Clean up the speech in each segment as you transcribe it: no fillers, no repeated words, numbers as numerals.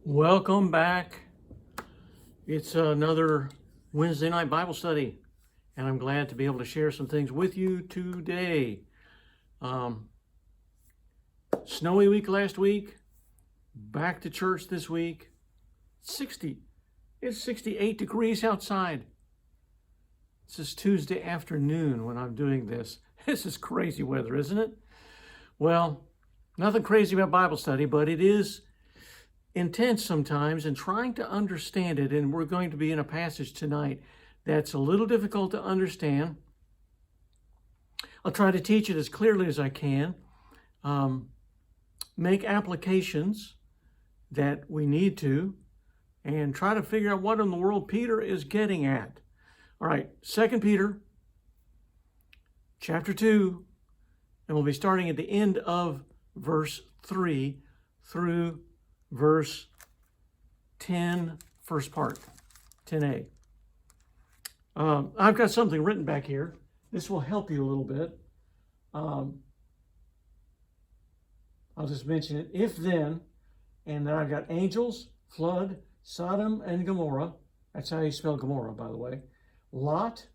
Welcome back. It's another Wednesday night Bible study, and I'm glad to be able to share some things with you today. Snowy week last week, back to church this week. It's 68 degrees outside. This is Tuesday afternoon when I'm doing this. This is crazy weather, isn't it? Well, nothing crazy about Bible study, but it is intense sometimes and trying to understand it. And we're going to be in a passage tonight that's a little difficult to understand. I'll try to teach it as clearly as I can, make applications that we need to, and try to figure out what in the world Peter is getting at. All right, 2 Peter chapter 2, and we'll be starting at the end of verse 3 through verse 10, first part, 10a. I've got something written back here. This will help you a little bit. I'll just mention it. If then, and then I've got angels, flood, Sodom and Gomorrah. That's how you spell Gomorrah, by the way. Lot,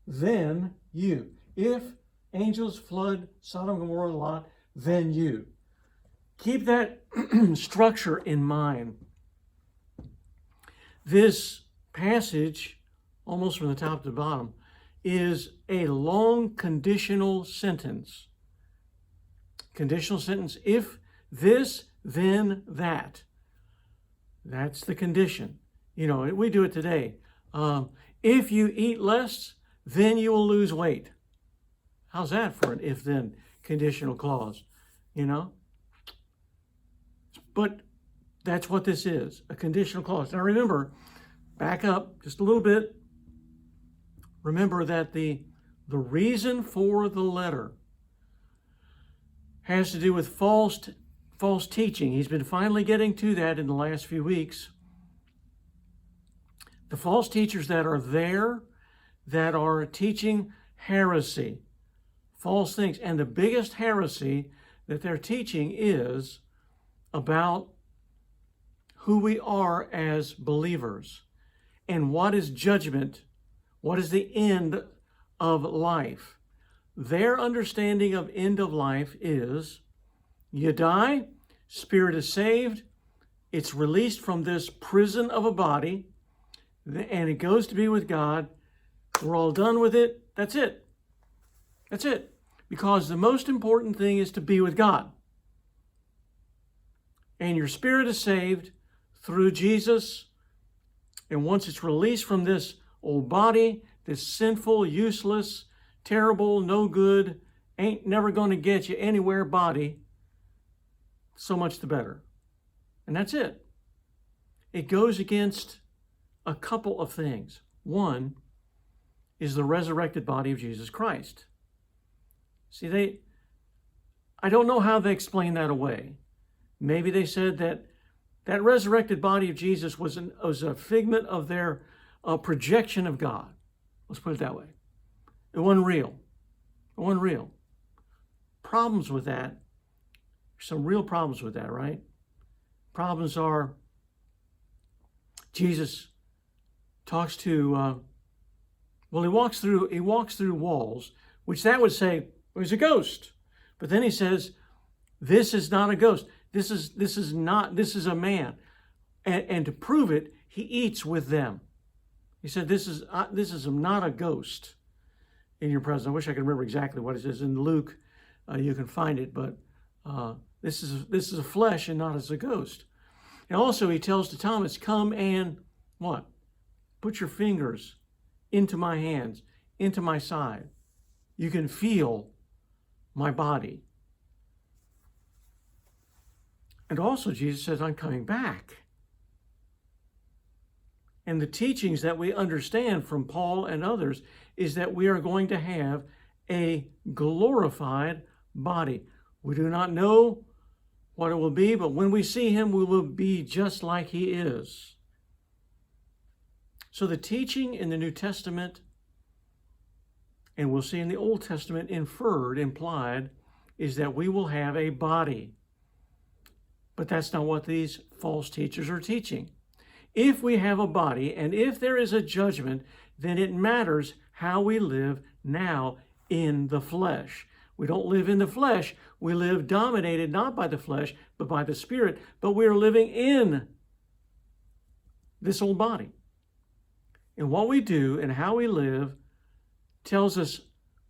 then you. If angels, flood, Sodom, Gomorrah, Lot, then you. Keep that structure in mind. This passage, almost from the top to the bottom, is a long conditional sentence. Conditional sentence, if this, then that. That's the condition. You know, we do it today. If you eat less, then you will lose weight. How's that for an if-then conditional clause? You know? But that's what this is, a conditional clause. Now remember, back up just a little bit. Remember that the reason for the letter has to do with false teaching. He's been finally getting to that in the last few weeks. The false teachers that are there, that are teaching heresy, false things. And the biggest heresy that they're teaching is about who we are as believers and what is judgment, what is the end of life. Their understanding of end of life is you die, spirit is saved, it's released from this prison of a body, and it goes to be with God. We're all done with it. That's it. That's it. Because the most important thing is to be with God. And your spirit is saved through Jesus. And once it's released from this old body, this sinful, useless, terrible, no good, ain't never going to get you anywhere body, so much the better. And that's it. It goes against a couple of things. One is the resurrected body of Jesus Christ. See, I don't know how they explain that away. Maybe they said that resurrected body of Jesus was a figment of their projection of God. Let's put it that way. It wasn't real. It wasn't real. Problems with that, some real problems with that, right? Problems are Jesus talks to, he walks through walls, which that would say, well, he's a ghost. But then he says, this is not a ghost. This is a man. And to prove it, he eats with them. He said, this is not a ghost in your presence. I wish I could remember exactly what it says in Luke. You can find it, but this is a flesh and not as a ghost. And also he tells to Thomas, come and what? Put your fingers into my hands, into my side. You can feel my body. And also Jesus says, I'm coming back. And the teachings that we understand from Paul and others is that we are going to have a glorified body. We do not know what it will be, but when we see him, we will be just like he is. So the teaching in the New Testament, and we'll see in the Old Testament, implied, is that we will have a body. But that's not what these false teachers are teaching. If we have a body and if there is a judgment, then it matters how we live now in the flesh. We don't live in the flesh. We live dominated not by the flesh, but by the Spirit. But we are living in this old body. And what we do and how we live tells us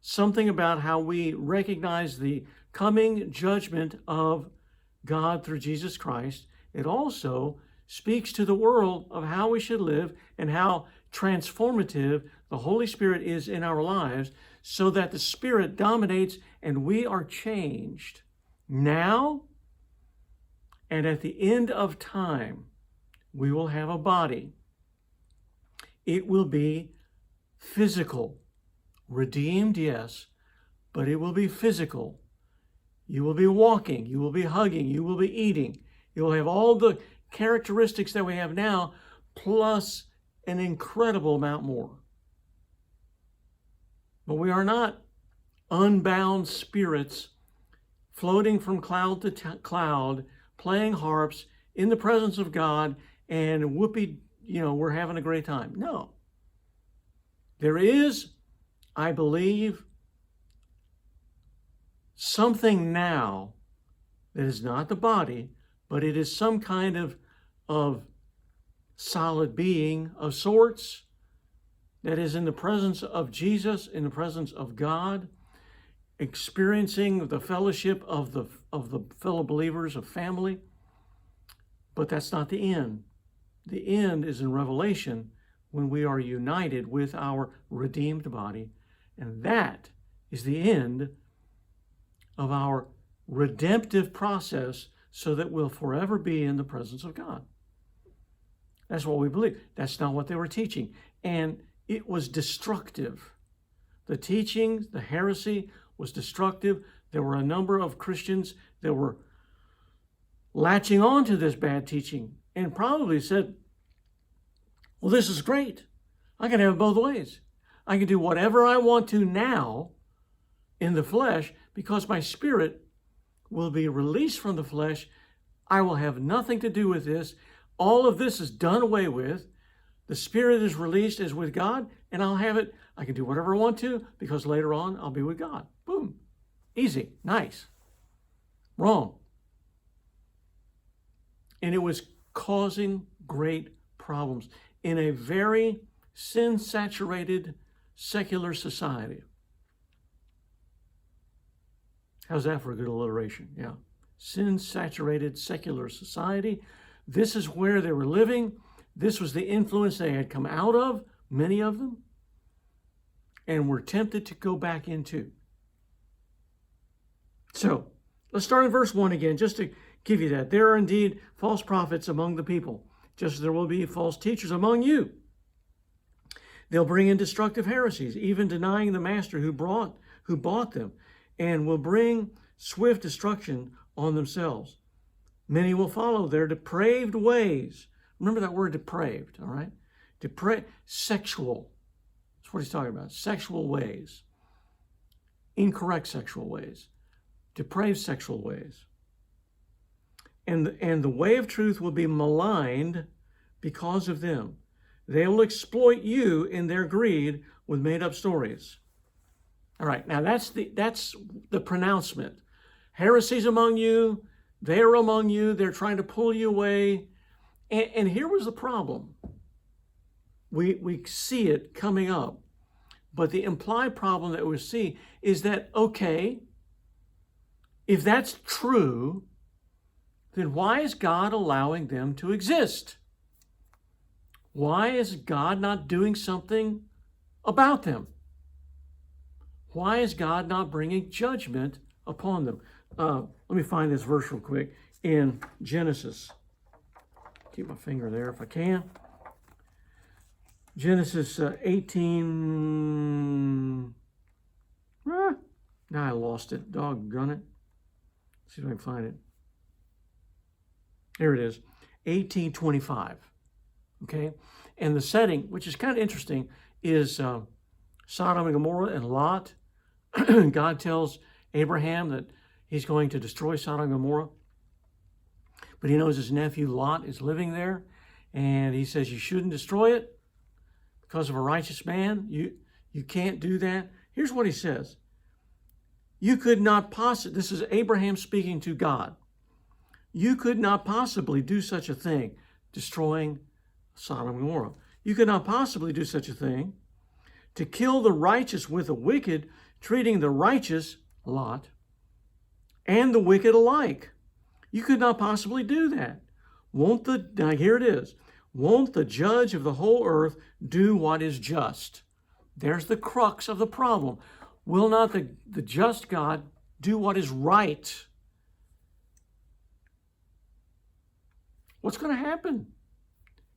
something about how we recognize the coming judgment of God through Jesus Christ. It also speaks to the world of how we should live and how transformative the Holy Spirit is in our lives, so that the Spirit dominates and we are changed now, and at the end of time we will have a body. It will be physical, redeemed, yes, but it will be physical. You will be walking, you will be hugging, you will be eating. You will have all the characteristics that we have now, plus an incredible amount more. But we are not unbound spirits floating from cloud to cloud, playing harps in the presence of God, and whoopee, we're having a great time. No. There is, I believe, something now that is not the body, but it is some kind of solid being of sorts that is in the presence of Jesus, in the presence of God, experiencing the fellowship of the fellow believers, of family. But that's not the end. The end is in Revelation, when we are united with our redeemed body, and that is the end of our redemptive process, so that we'll forever be in the presence of God. That's what we believe. That's not what they were teaching. And it was destructive. The teaching, the heresy was destructive. There were a number of Christians that were latching on to this bad teaching and probably said, well, this is great. I can have it both ways. I can do whatever I want to now in the flesh, because my spirit will be released from the flesh. I will have nothing to do with this. All of this is done away with. The spirit is released as with God, and I'll have it. I can do whatever I want to, because later on I'll be with God. Boom. Easy. Nice. Wrong. And it was causing great problems in a very sin-saturated secular society. How's that for a good alliteration? Yeah. Sin-saturated secular society. This is where they were living. This was the influence they had come out of, many of them, and were tempted to go back into. So, let's start in verse 1 again, just to give you that. There are indeed false prophets among the people, just as there will be false teachers among you. They'll bring in destructive heresies, even denying the master who bought them, and will bring swift destruction on themselves. Many will follow their depraved ways. Remember that word depraved, all right? Sexual. That's what he's talking about. Sexual ways. Incorrect sexual ways. Depraved sexual ways. And the way of truth will be maligned because of them. They will exploit you in their greed with made-up stories. All right, now that's the pronouncement. Heresies among you, they are among you, they're trying to pull you away. And here was the problem. We see it coming up. But the implied problem that we see is that, okay, if that's true, then why is God allowing them to exist? Why is God not doing something about them? Why is God not bringing judgment upon them? Let me find this verse real quick in Genesis. Keep my finger there if I can. Genesis 18. Now I lost it. Doggone it. Let's see if I can find it. Here it is. 18:25. Okay? And the setting, which is kind of interesting, is Sodom and Gomorrah and Lot. God tells Abraham that he's going to destroy Sodom and Gomorrah. but he knows his nephew Lot is living there, and he says, you shouldn't destroy it because of a righteous man. You can't do that. Here's what he says. You could not possibly, this is Abraham speaking to God. You could not possibly do such a thing, destroying Sodom and Gomorrah. You could not possibly do such a thing, to kill the righteous with the wicked, treating the righteous, Lot, and the wicked alike. You could not possibly do that. Now here it is. Won't the judge of the whole earth do what is just? There's the crux of the problem. Will not the just God do what is right? What's going to happen?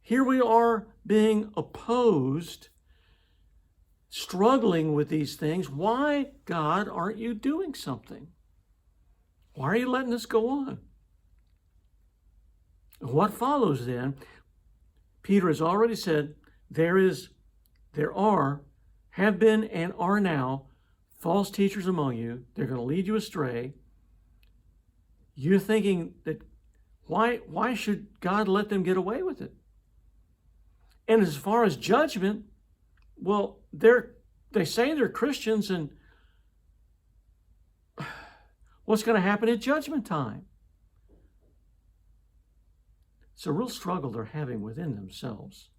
Here we are being opposed, struggling with these things. Why, God, aren't you doing something? Why are you letting this go on? What follows then? Peter has already said there have been and are now false teachers among you. They're going to lead you astray. You're thinking that why should God let them get away with it? And as far as judgment, well, they say they're Christians, and what's going to happen at judgment time? It's a real struggle they're having within themselves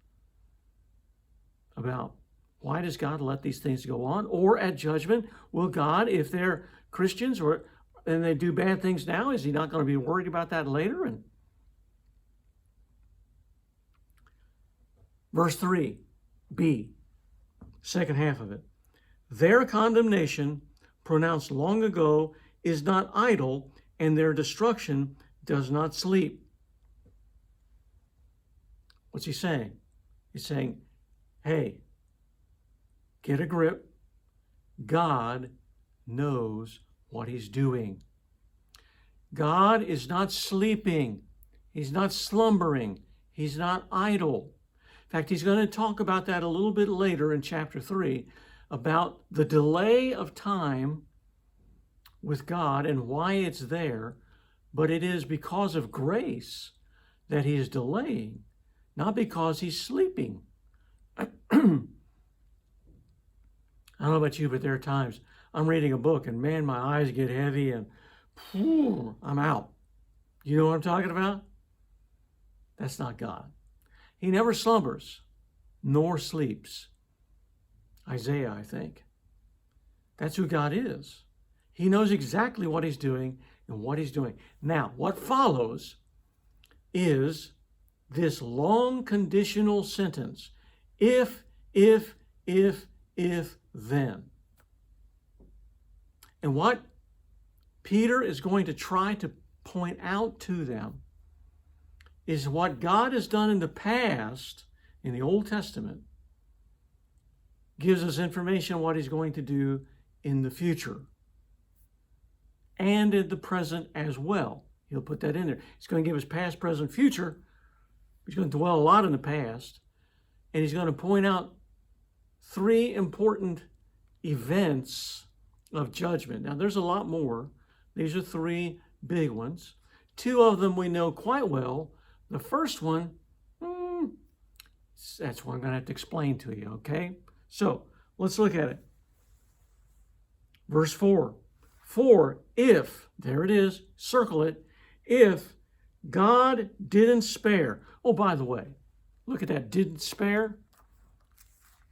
about why does God let these things go on? Or at judgment, will God, if they're Christians and they do bad things now, is he not going to be worried about that later? And verse 3b, second half of it. Their condemnation pronounced long ago is not idle, and their destruction does not sleep. What's he saying? He's saying, hey, get a grip. God knows what he's doing. God is not sleeping. He's not slumbering. He's not idle. In fact, he's going to talk about that a little bit later in chapter 3, about the delay of time with God and why it's there, but it is because of grace that he is delaying, not because he's sleeping. I don't know about you, but there are times I'm reading a book and man, my eyes get heavy and I'm out. You know what I'm talking about? That's not God. He never slumbers nor sleeps. Isaiah, I think. That's who God is. He knows exactly what he's doing and what he's doing. Now, what follows is this long conditional sentence. If, then. And what Peter is going to try to point out to them is what God has done in the past, in the Old Testament, gives us information on what he's going to do in the future and in the present as well. He'll put that in there. He's going to give us past, present, future. He's going to dwell a lot in the past, and he's going to point out 3 important events of judgment. Now, there's a lot more. These are 3 big ones. 2 of them we know quite well. The first one, that's what I'm going to have to explain to you, okay? So, let's look at it. Verse 4. For if, there it is, circle it, if God didn't spare. Oh, by the way, look at that, didn't spare.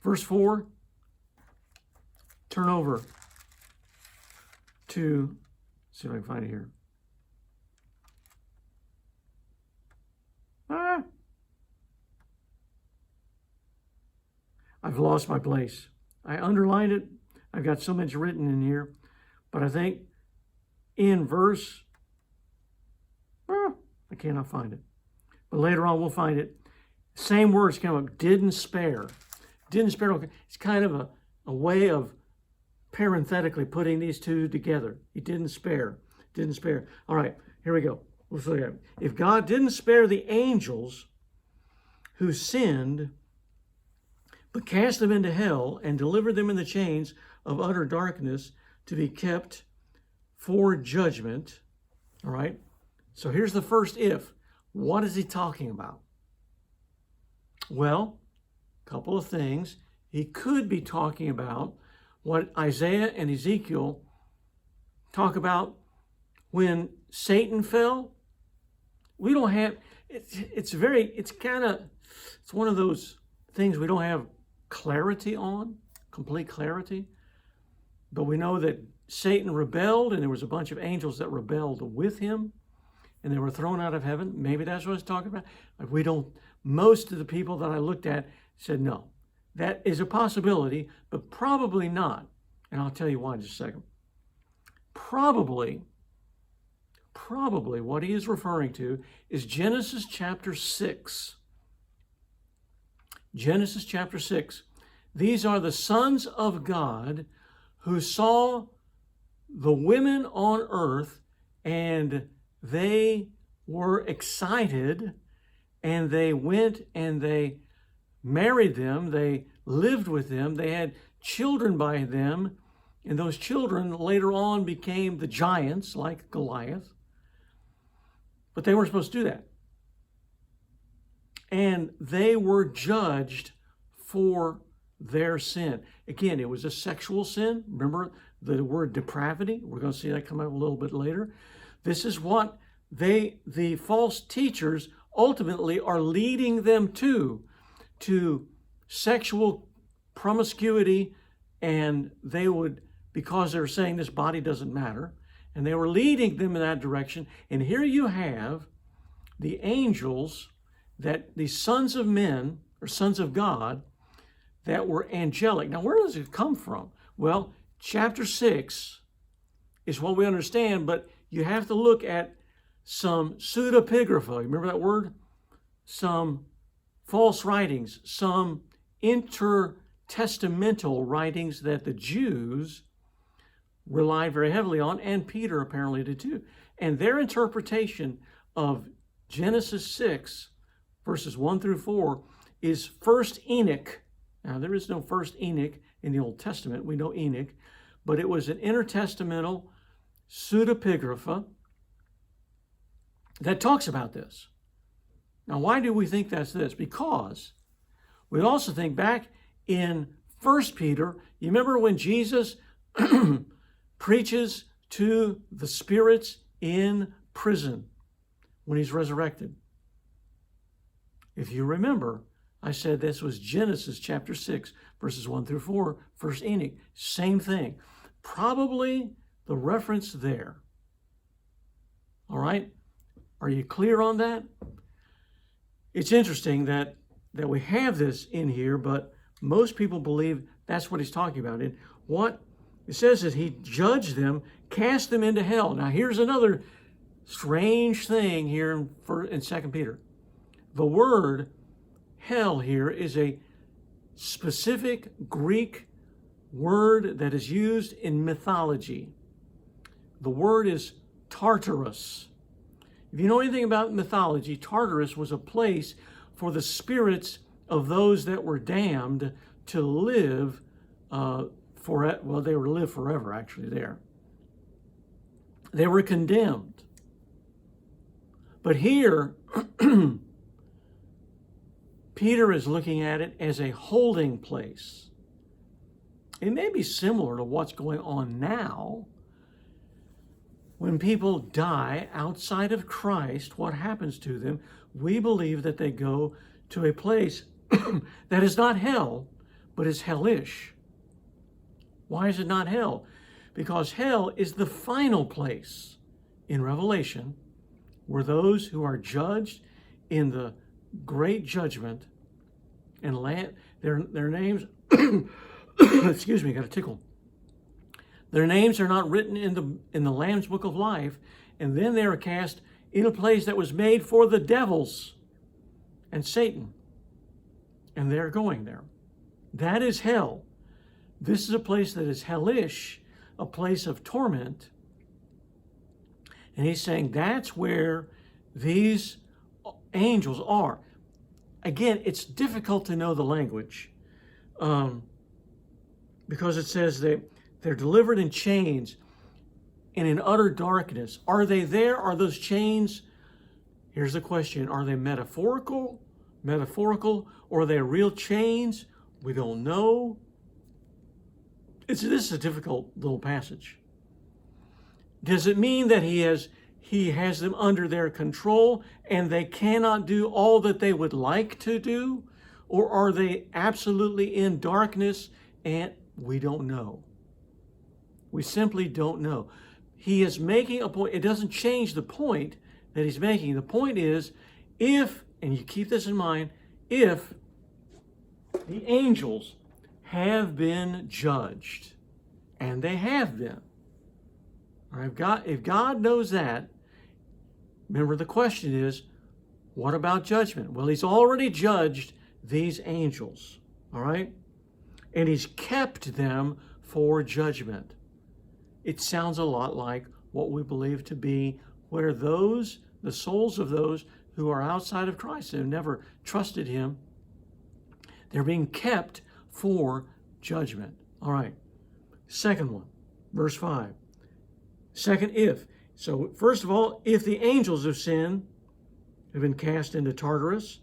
Verse 4, turn over to, see if I can find it here. I've lost my place. I underlined it. I've got so much written in here, but I think in verse, I cannot find it. But later on we'll find it. Same words came up, didn't spare. Didn't spare, okay. It's kind of a way of parenthetically putting these 2 together. He didn't spare, didn't spare. All right, here we go. Let's look at it. If God didn't spare the angels who sinned, but cast them into hell and delivered them in the chains of utter darkness to be kept for judgment. All right. So here's the first if. What is he talking about? Well, a couple of things. He could be talking about what Isaiah and Ezekiel talk about when Satan fell. We don't have, it's one of those things we don't have clarity on, complete clarity. But we know that Satan rebelled, and there was a bunch of angels that rebelled with him, and they were thrown out of heaven. Maybe that's what he's talking about. Most of the people that I looked at said no. That is a possibility, but probably not. And I'll tell you why in just a second. Probably what he is referring to is Genesis chapter 6. Genesis chapter 6. These are the sons of God who saw the women on earth, and they were excited, and they went and they married them, they lived with them, they had children by them, and those children later on became the giants like Goliath. But they weren't supposed to do that. And they were judged for their sin. Again, it was a sexual sin. Remember the word depravity? We're going to see that come up a little bit later. This is what the false teachers ultimately are leading them to sexual promiscuity, and they would, because they're saying this body doesn't matter, and they were leading them in that direction. And here you have the angels, that the sons of men, or sons of God, that were angelic. Now, where does it come from? Well, chapter 6 is what we understand, but you have to look at some pseudepigrapha. You remember that word? Some false writings, some intertestamental writings that the Jews relied very heavily on, and Peter apparently did too. And their interpretation of Genesis 6, verses 1 through 4, is first Enoch. Now, there is no first Enoch in the Old Testament. We know Enoch, but it was an intertestamental pseudepigrapha that talks about this. Now, why do we think that's this? Because we also think back in 1 Peter, you remember when Jesus preaches to the spirits in prison when he's resurrected. If you remember, I said this was Genesis chapter 6, verses 1 through 4, first Enoch. Same thing. Probably the reference there. All right? Are you clear on that? It's interesting that we have this in here, but most people believe that's what he's talking about. And what it says is he judged them, cast them into hell. Now, here's another strange thing here in 2 Peter. The word hell here is a specific Greek word that is used in mythology. The word is Tartarus. If you know anything about mythology, Tartarus was a place for the spirits of those that were damned to live they would live forever actually there. They were condemned. But here, Peter is looking at it as a holding place. It may be similar to what's going on now. When people die outside of Christ, what happens to them? We believe that they go to a place that is not hell, but is hellish. Why is it not hell? Because hell is the final place in Revelation where those who are judged in the great judgment and their names, excuse me, got a tickle. Their names are not written in the Lamb's Book of Life, and then they are cast in a place that was made for the devils and Satan. And they're going there. That is hell. This is a place that is hellish, a place of torment. And he's saying that's where these angels are. Again, it's difficult to know the language because it says they're delivered in chains and in utter darkness. Are they there? Are those chains Here's the question. Are they metaphorical, or are they real chains? We don't know. This is a difficult little passage. Does it mean that he has them under their control and they cannot do all that they would like to do? Or are they absolutely in darkness and we don't know? We simply don't know. He is making a point. It doesn't change the point that he's making. The point is, if, and you keep this in mind, if the angels have been judged, and they have been, all right, if God knows that, remember the question is, what about judgment? Well, he's already judged these angels, all right? And he's kept them for judgment. It sounds a lot like what we believe to be where the souls of those who are outside of Christ and have never trusted him, they're being kept for judgment. All right. Second one, verse 5. Second, if. So first of all, if the angels of sin have been cast into Tartarus,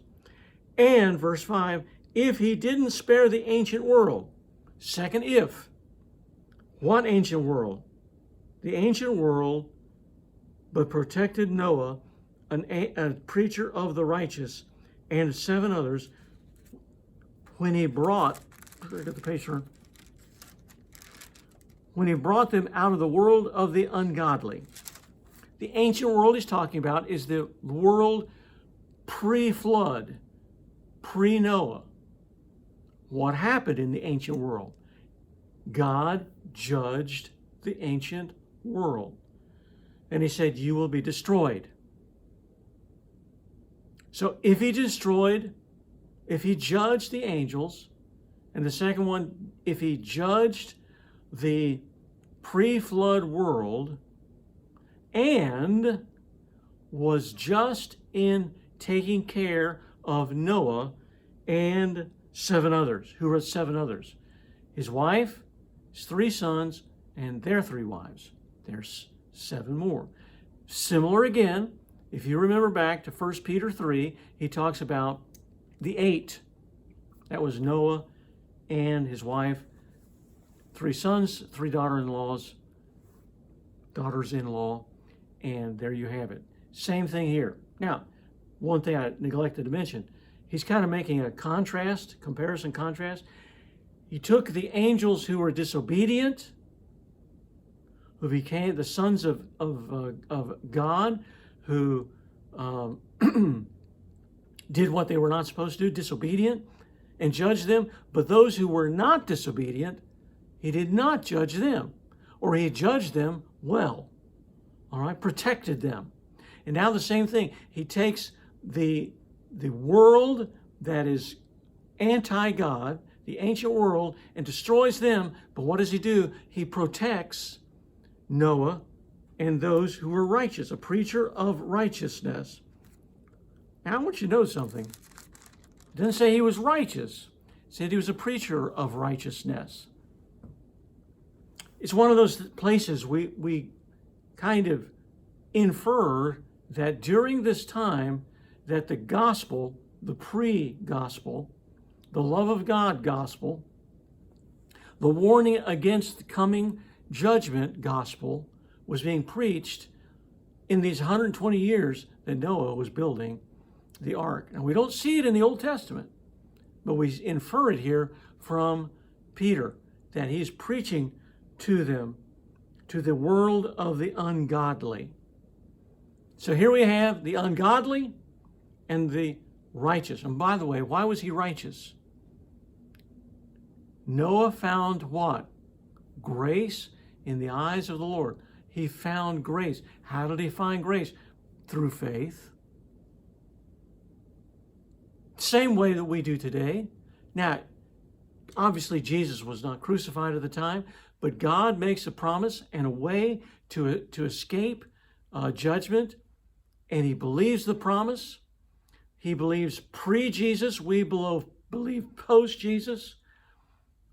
and verse 5, if he didn't spare the ancient world. Second, if. What ancient world? The ancient world, but protected Noah, a preacher of the righteous, and 7 others, when he brought, get the page turn, when he brought them out of the world of the ungodly. The ancient world he's talking about is the world pre-flood, pre-Noah. What happened in the ancient world? God judged the ancient world. And he said, you will be destroyed. So if he judged the angels, and the second one, if he judged the pre-flood world and was just in taking care of Noah and 7 others. Who were 7 others? His wife, his 3 sons, and their 3 wives. There's 7 more. Similar again, if you remember back to 1 Peter 3, he talks about the 8. That was Noah and his wife, 3 sons, 3 daughters-in-law, and there you have it. Same thing here. Now, one thing I neglected to mention, he's kind of making a comparison contrast. He took the angels who were disobedient, who became the sons of God, who did what they were not supposed to do, disobedient, and judged them. But those who were not disobedient, he did not judge them, or he judged them well, all right, protected them. And now the same thing. He takes the world that is anti-God, the ancient world, and destroys them. But what does he do? He protects Noah and those who were righteous, a preacher of righteousness. Now I want you to know something. It doesn't say he was righteous. It said he was a preacher of righteousness. It's one of those places we kind of infer that during this time that the gospel, the pre-gospel, the love of God gospel, the warning against the coming judgment gospel was being preached in these 120 years that Noah was building the ark. Now, we don't see it in the Old Testament, but we infer it here from Peter, that he's preaching to them, to the world of the ungodly. So here we have the ungodly and the righteous. And by the way, why was he righteous? Noah found what? Grace in the eyes of the Lord. He found grace. How did he find grace? Through faith. Same way that we do today. Now, obviously Jesus was not crucified at the time, but God makes a promise and a way to escape judgment, and he believes the promise. He believes pre-Jesus. We believe post-Jesus,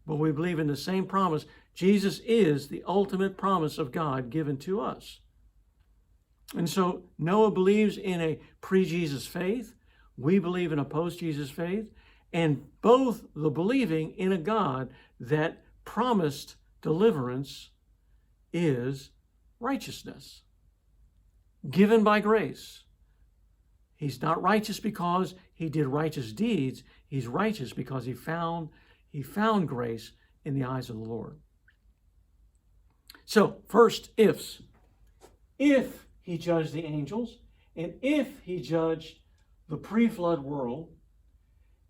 but we believe in the same promise. Jesus is the ultimate promise of God given to us. And so Noah believes in a pre-Jesus faith. We believe in a post-Jesus faith. And both the believing in a God that promised deliverance is righteousness, given by grace. He's not righteous because he did righteous deeds. He's righteous because he found grace in the eyes of the Lord. So, first, ifs. If he judged the angels, and if he judged the pre-flood world,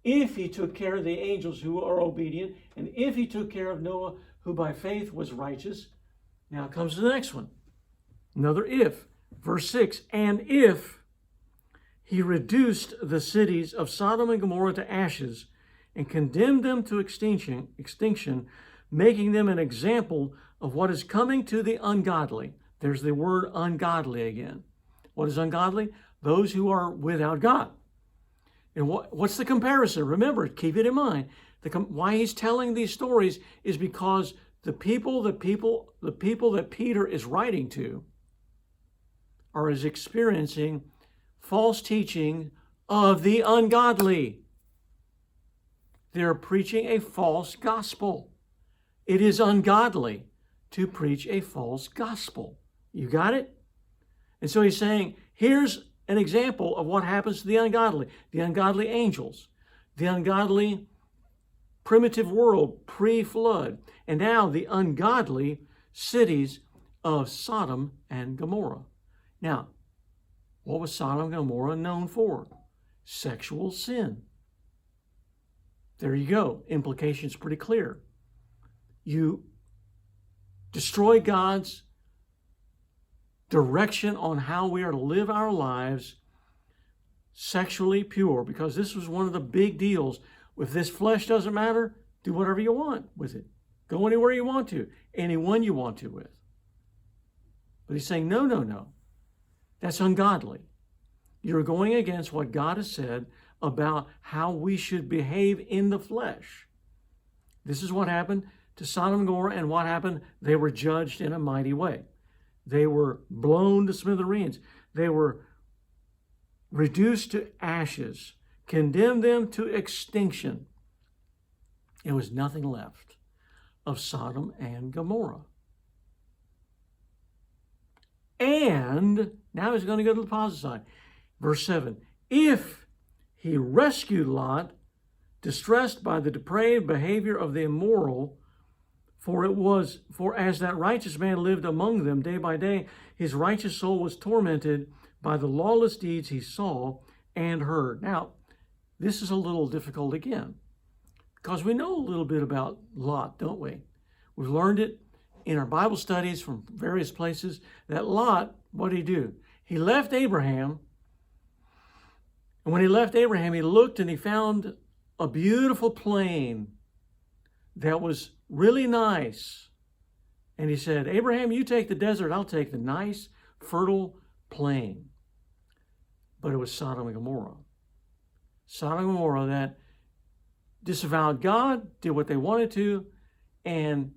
if he took care of the angels who are obedient, and if he took care of Noah, who by faith was righteous, now comes the next one. Another if. Verse 6, and if he reduced the cities of Sodom and Gomorrah to ashes and condemned them to extinction, making them an example of what is coming to the ungodly. There's the word ungodly again. What is ungodly? Those who are without God. And what's the comparison? Remember, keep it in mind. Why he's telling these stories is because the people that Peter is writing to are experiencing false teaching of the ungodly. They're preaching a false gospel. It is ungodly to preach a false gospel. You got it? And so he's saying, here's an example of what happens to the ungodly angels, the ungodly primitive world pre-flood, and now the ungodly cities of Sodom and Gomorrah. Now, what was Sodom and Gomorrah known for? Sexual sin. There you go. Implication's pretty clear. You destroy God's direction on how we are to live our lives sexually pure, because this was one of the big deals. If this flesh doesn't matter, do whatever you want with it. Go anywhere you want to, anyone you want to with. But he's saying, no. That's ungodly. You're going against what God has said about how we should behave in the flesh. This is what happened to Sodom and Gomorrah, and what happened? They were judged in a mighty way. They were blown to smithereens. They were reduced to ashes, condemned them to extinction. There was nothing left of Sodom and Gomorrah. And now he's going to go to the positive side. Verse 7, if he rescued Lot, distressed by the depraved behavior of the immoral, for as that righteous man lived among them day by day, his righteous soul was tormented by the lawless deeds he saw and heard. Now, this is a little difficult again, because we know a little bit about Lot, don't we? We've learned it in our Bible studies from various places that Lot, what did he do? He left Abraham, and when he left Abraham, he looked and he found a beautiful plain that was really nice. And he said, Abraham, you take the desert, I'll take the nice, fertile plain. But it was Sodom and Gomorrah. Sodom and Gomorrah that disavowed God, did what they wanted to, and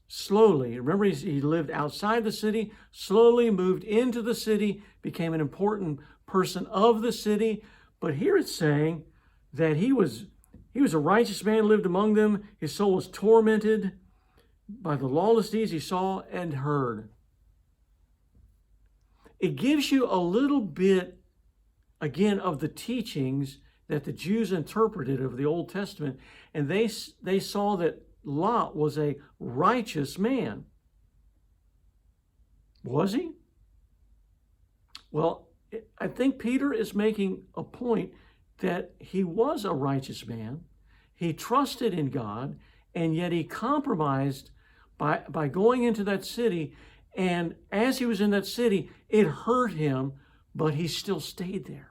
slowly, remember he lived outside the city, slowly moved into the city, became an important person of the city. But here it's saying that he was a righteous man, lived among them. His soul was tormented by the lawless deeds he saw and heard. It gives you a little bit, again, of the teachings that the Jews interpreted of the Old Testament, and they saw that Lot was a righteous man. Was he? Well, I think Peter is making a point that he was a righteous man. He trusted in God, and yet he compromised by going into that city. And as he was in that city, it hurt him, but he still stayed there.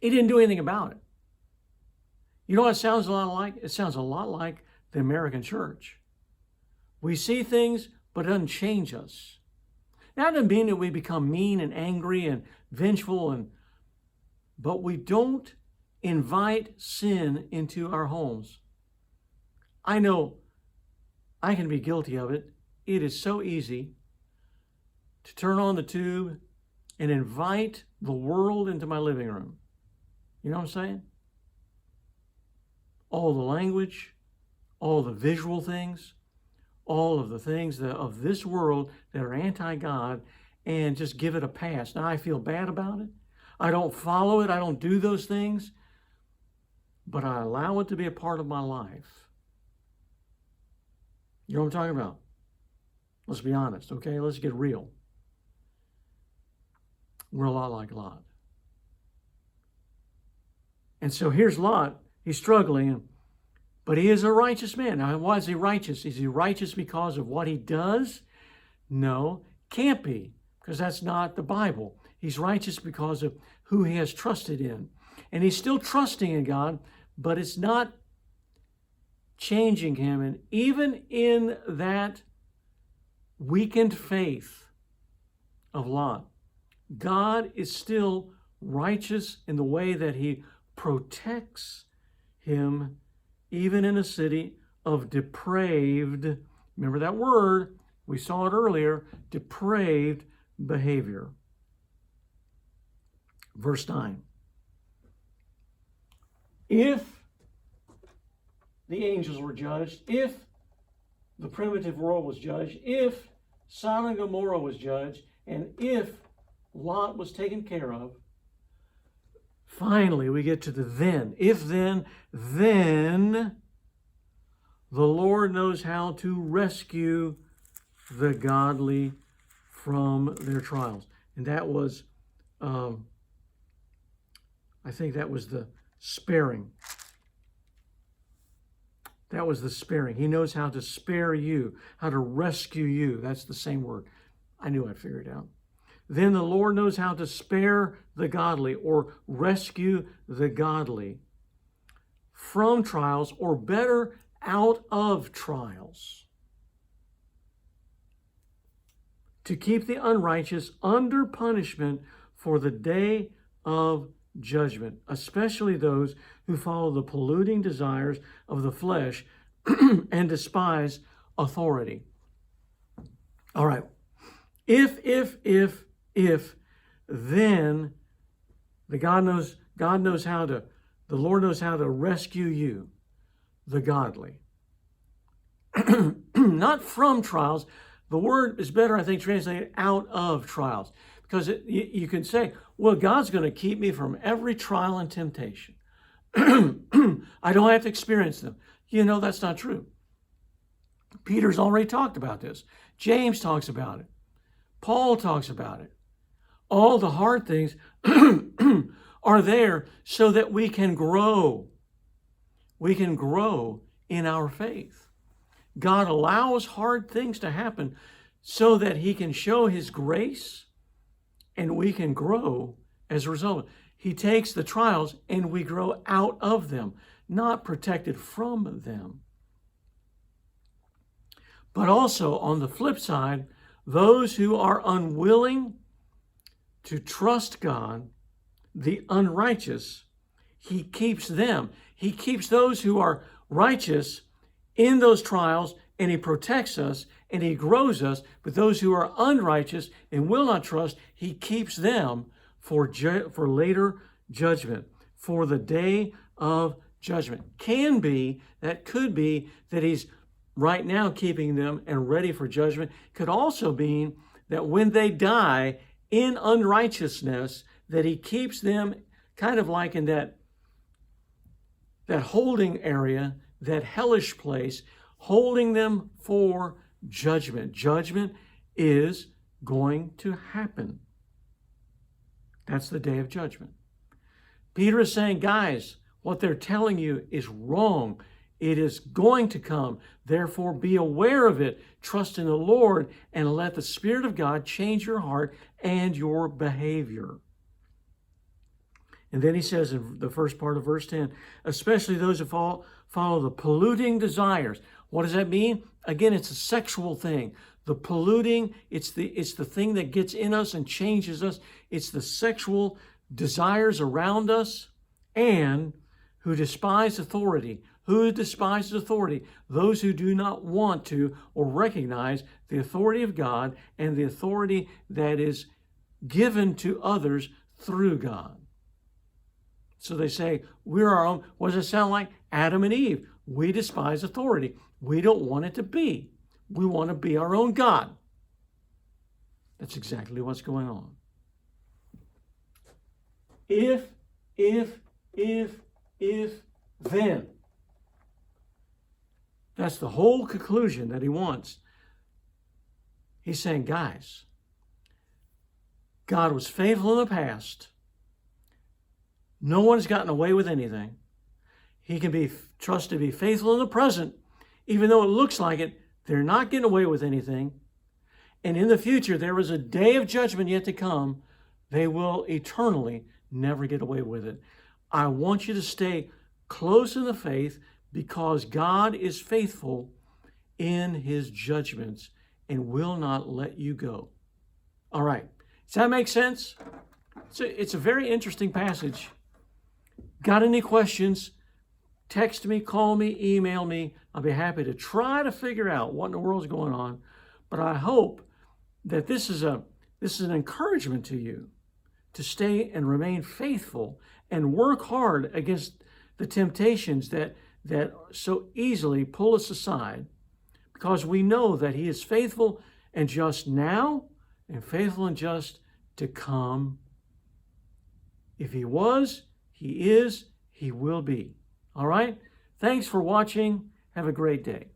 He didn't do anything about it. You know what it sounds a lot like? It sounds a lot like the American church. We see things, but it doesn't change us. That doesn't mean that we become mean and angry and vengeful, but we don't invite sin into our homes. I know I can be guilty of it. It is so easy to turn on the tube and invite the world into my living room. You know what I'm saying? All the language, all the visual things, all of the things of this world that are anti-God, and just give it a pass. Now, I feel bad about it. I don't follow it. I don't do those things. But I allow it to be a part of my life. You know what I'm talking about? Let's be honest, okay? Let's get real. We're a lot like Lot. And so here's Lot. He's struggling, but he is a righteous man. Now, why is he righteous? Is he righteous because of what he does? No, can't be, because that's not the Bible. He's righteous because of who he has trusted in. And he's still trusting in God, but it's not changing him. And even in that weakened faith of Lot, God is still righteous in the way that he protects him, even in a city of depraved, remember that word, we saw it earlier, depraved behavior. Verse 9. If the angels were judged, if the primitive world was judged, if Sodom and Gomorrah was judged, and if Lot was taken care of, finally we get to the then. If then the Lord knows how to rescue the godly from their trials. And that was, I think that was the sparing. That was the sparing. He knows how to spare you, how to rescue you. That's the same word. I knew I'd figure it out. Then the Lord knows how to spare the godly or rescue the godly from trials, or better, out of trials, to keep the unrighteous under punishment for the day of judgment, especially those who follow the polluting desires of the flesh and despise authority. All right. If, then the Lord knows how to rescue you, the godly. Not from trials. The word is better, I think, translated out of trials. Because you can say, well, God's going to keep me from every trial and temptation. I don't have to experience them. You know, that's not true. Peter's already talked about this. James talks about it. Paul talks about it. All the hard things are there so that we can grow. We can grow in our faith. God allows hard things to happen so that he can show his grace and we can grow as a result. He takes the trials and we grow out of them, not protected from them. But also, on the flip side, those who are unwilling to trust God, the unrighteous, he keeps them. He keeps those who are righteous in those trials, and he protects us and he grows us. But those who are unrighteous and will not trust, he keeps them for later judgment, for the day of judgment. Could be that he's right now keeping them and ready for judgment. Could also mean that when they die in unrighteousness, that he keeps them kind of like in that holding area, that hellish place, holding them for judgment. Judgment is going to happen. That's the day of judgment. Peter is saying, guys, what they're telling you is wrong. It is going to come. Therefore, be aware of it. Trust in the Lord and let the Spirit of God change your heart and your behavior. And then he says in the first part of verse 10, especially those who follow the polluting desires. What does that mean? Again, it's a sexual thing. The polluting, it's the thing that gets in us and changes us. It's the sexual desires around us, and who despise authority, Who despises authority? Those who do not want to or recognize the authority of God and the authority that is given to others through God. So they say, we're our own. What does it sound like? Adam and Eve. We despise authority. We don't want it to be. We want to be our own God. That's exactly what's going on. If, then. That's the whole conclusion that he wants. He's saying, guys, God was faithful in the past. No one's gotten away with anything. He can be trusted to be faithful in the present, even though it looks like it. They're not getting away with anything. And in the future, there is a day of judgment yet to come. They will eternally never get away with it. I want you to stay close in the faith because God is faithful in his judgments and will not let you go. All right. Does that make sense? It's a very interesting passage. Got any questions? Text me, call me, email me. I'll be happy to try to figure out what in the world's going on. But I hope that this is an encouragement to you to stay and remain faithful and work hard against the temptations that so easily pull us aside, because we know that he is faithful and just now and faithful and just to come. If he was, he is, he will be. All right? Thanks for watching. Have a great day.